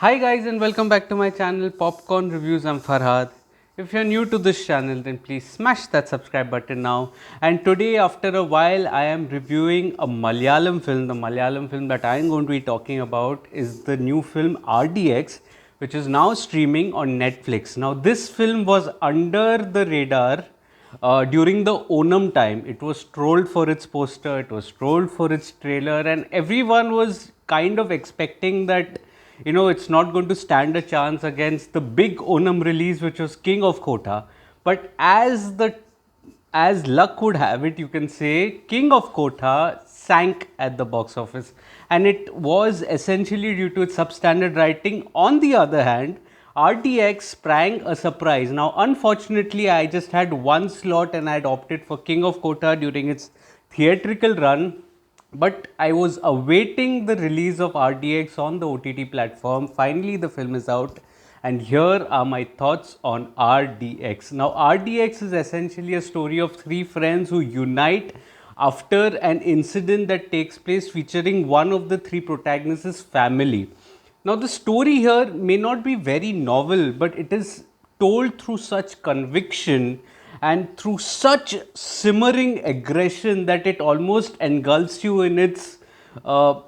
Hi guys and welcome back to my channel Popcorn Reviews. I'm Farhad. If you're new to this channel then please smash that subscribe button now. And today after a while I am reviewing a Malayalam film. The Malayalam film that I am going to be talking about is the new film RDX, which is now streaming on Netflix. Now this film was under the radar during the Onam time. It was trolled for its poster, it was trolled for its trailer, and everyone was kind of expecting that it's not going to stand a chance against the big Onam release, which was King of Kota. But as luck would have it, you can say King of Kota sank at the box office, and it was essentially due to its substandard writing. On the other hand, RDX sprang a surprise. Now, unfortunately, I just had one slot and I had opted for King of Kota during its theatrical run, but I was awaiting the release of RDX on the OTT platform. Finally, the film is out, and here are my thoughts on RDX. Now, RDX is essentially a story of three friends who unite after an incident that takes place featuring one of the three protagonists' family. Now, the story here may not be very novel, but it is told through such conviction and through such simmering aggression that it almost engulfs you in its,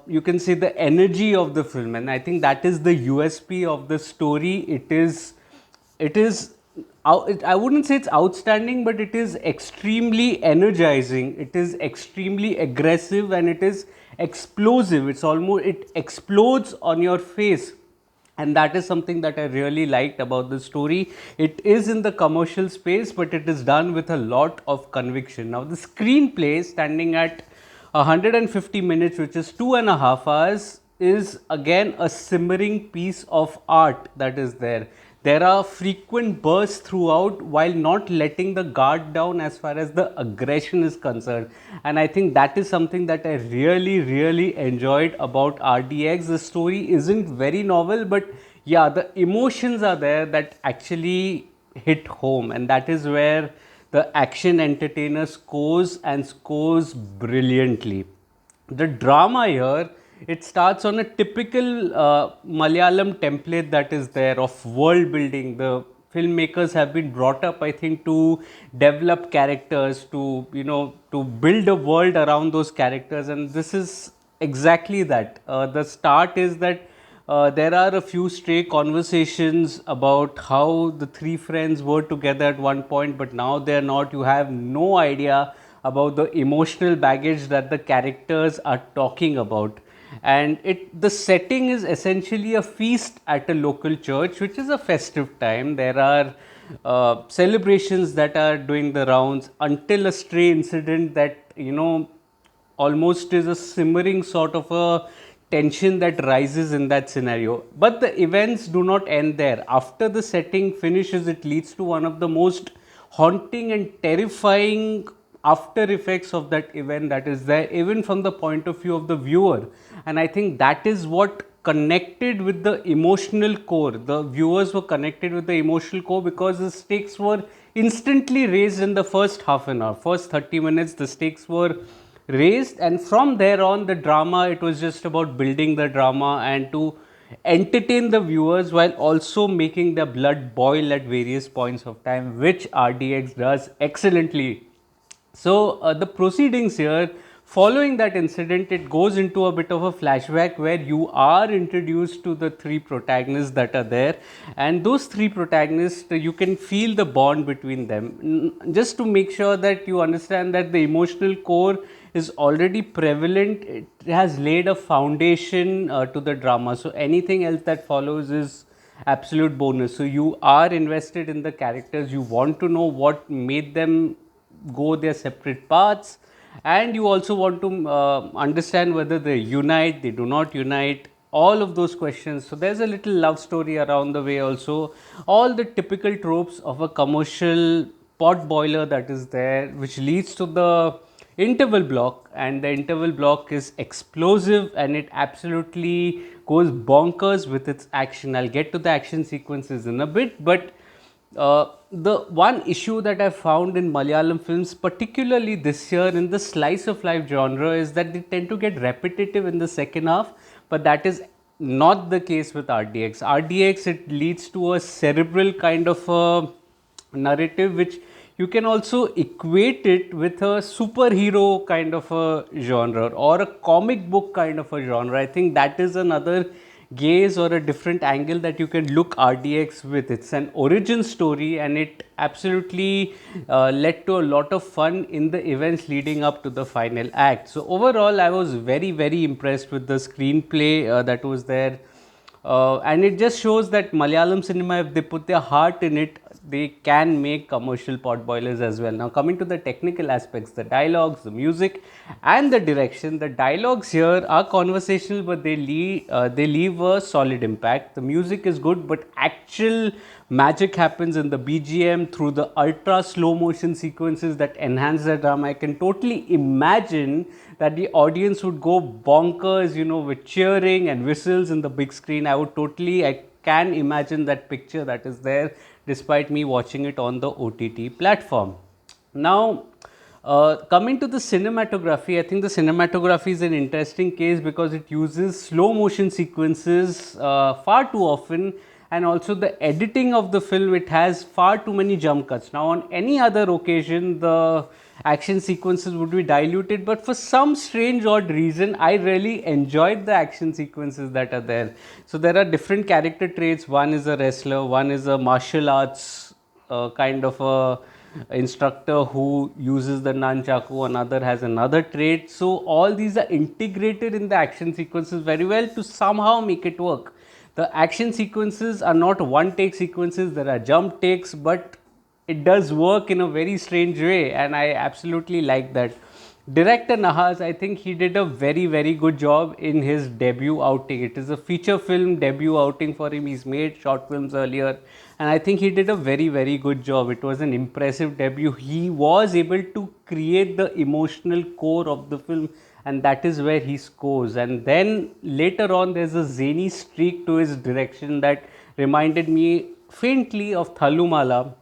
you can say, the energy of the film. And I think that is the USP of the story. It is I wouldn't say it's outstanding, but it is extremely energizing. It is extremely aggressive and it is explosive. It explodes on your face, and that is something that I really liked about the story. It is in the commercial space, but it is done with a lot of conviction. Now, the screenplay, standing at 150 minutes, which is 2.5 hours, is again a simmering piece of art that is there. There are frequent bursts throughout while not letting the guard down as far as the aggression is concerned. And I think that is something that I really enjoyed about RDX. The story isn't very novel, but yeah, the emotions are there that actually hit home, and that is where the action entertainer scores brilliantly. The drama here, it starts on a typical Malayalam template that is there of world building. The filmmakers have been brought up, I think, to develop characters, to build a world around those characters, and this is exactly that. The start is that there are a few stray conversations about how the three friends were together at one point, but now they are not. You have no idea about the emotional baggage that the characters are talking about. And the setting is essentially a feast at a local church, which is a festive time. There are celebrations that are doing the rounds until a stray incident that almost is a simmering sort of a tension that rises in that scenario. But the events do not end there. After the setting finishes, it leads to one of the most haunting and terrifying after effects of that event that is there, even from the point of view of the viewer. And I think that is what connected with the emotional core. The viewers were connected with the emotional core because the stakes were instantly raised in the first half an hour. First 30 minutes, the stakes were raised, and from there on, the drama, it was just about building the drama and to entertain the viewers while also making their blood boil at various points of time, which RDX does excellently. So, the proceedings here, following that incident, it goes into a bit of a flashback where you are introduced to the three protagonists that are there, and those three protagonists, you can feel the bond between them. Just to make sure that you understand that the emotional core is already prevalent, it has laid a foundation to the drama. So, anything else that follows is absolute bonus. So, you are invested in the characters, you want to know what made them go their separate paths, and you also want to understand whether they unite, they do not unite, all of those questions. So there's a little love story around the way also, all the typical tropes of a commercial pot boiler that is there, which leads to the interval block, and the interval block is explosive and it absolutely goes bonkers with its action. I'll get to the action sequences in a bit, but the one issue that I found in Malayalam films, particularly this year in the slice of life genre, is that they tend to get repetitive in the second half, but that is not the case with RDX. RDX, it leads to a cerebral kind of a narrative, which you can also equate it with a superhero kind of a genre or a comic book kind of a genre. I think that is another gaze or a different angle that you can look RDX with. It's an origin story, and it absolutely led to a lot of fun in the events leading up to the final act. So overall, I was very impressed with the screenplay that was there. And it just shows that Malayalam cinema, if they put their heart in it, they can make commercial potboilers as well. Now, coming to the technical aspects, the dialogues, the music, and the direction. The dialogues here are conversational, but they leave a solid impact. The music is good, but actual magic happens in the BGM through the ultra slow motion sequences that enhance the drama. I can totally imagine that the audience would go bonkers, with cheering and whistles in the big screen. I can imagine that picture that is there, despite me watching it on the OTT platform. Now, coming to the cinematography, I think the cinematography is an interesting case because it uses slow motion sequences far too often, and also the editing of the film, it has far too many jump cuts. Now, on any other occasion, the action sequences would be diluted, but for some strange odd reason, I really enjoyed the action sequences that are there. So there are different character traits. One is a wrestler, one is a martial arts kind of a instructor who uses the nunchaku, another has another trait. So all these are integrated in the action sequences very well to somehow make it work. The action sequences are not one take sequences, there are jump takes, but it does work in a very strange way, and I absolutely like that. Director Nahas, I think he did a very good job in his debut outing. It is a feature film debut outing for him. He's made short films earlier, and I think he did a very good job. It was an impressive debut. He was able to create the emotional core of the film, and that is where he scores. And then later on, there's a zany streak to his direction that reminded me faintly of Thalumala,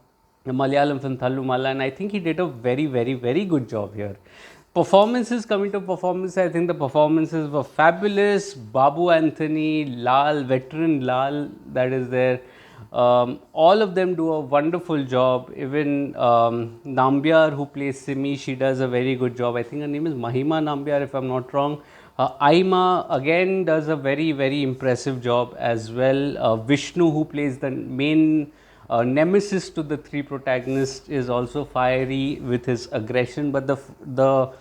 the Malayalam film Thalumala, and I think he did a very good job here. Performances, coming to performance, I think the performances were fabulous. Babu Anthony, Lal, veteran Lal that is there, all of them do a wonderful job. Even Nambiar, who plays Simi, she does a very good job. I think her name is Mahima Nambiar, if I'm not wrong. Aima again does a very impressive job as well. Vishnu, who plays the main nemesis to the three protagonists, is also fiery with his aggression, but the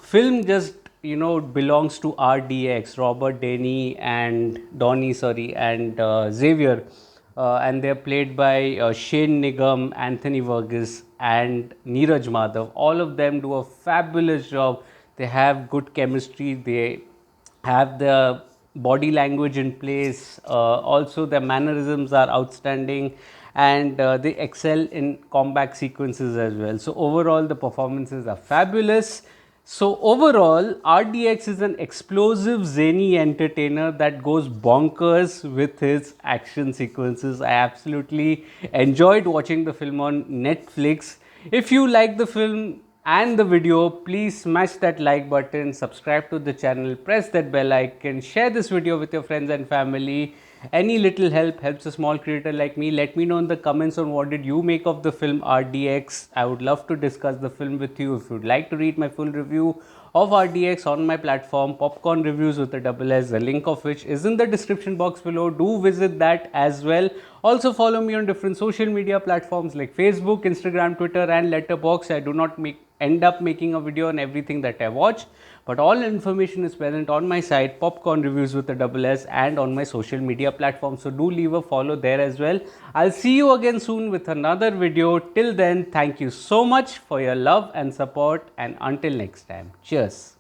film just belongs to RDX, Robert Denny and Xavier, and they're played by Shane Nigam, Anthony Varghese, and Neeraj Madhav. All of them do a fabulous job. They have good chemistry, they have the body language in place, also their mannerisms are outstanding, and they excel in combat sequences as well. So overall, the performances are fabulous. So overall, RDX is an explosive, zany entertainer that goes bonkers with his action sequences. I absolutely enjoyed watching the film on Netflix. If you like the film and the video, please smash that like button, subscribe to the channel, press that bell icon, share this video with your friends and family. Any little help helps a small creator like me. Let me know in the comments on what did you make of the film RDX. I would love to discuss the film with you. If you would like to read my full review of RDX on my platform, Popcorn Reviews with a double S, the link of which is in the description box below. Do visit that as well. Also follow me on different social media platforms like Facebook, Instagram, Twitter, and Letterboxd. I do not end up making a video on everything that I watch, but all information is present on my site, Popcorn Reviews with a double S, and on my social media platforms. So do leave a follow there as well. I'll see you again soon with another video. Till then, thank you so much for your love and support, and until next time, cheers.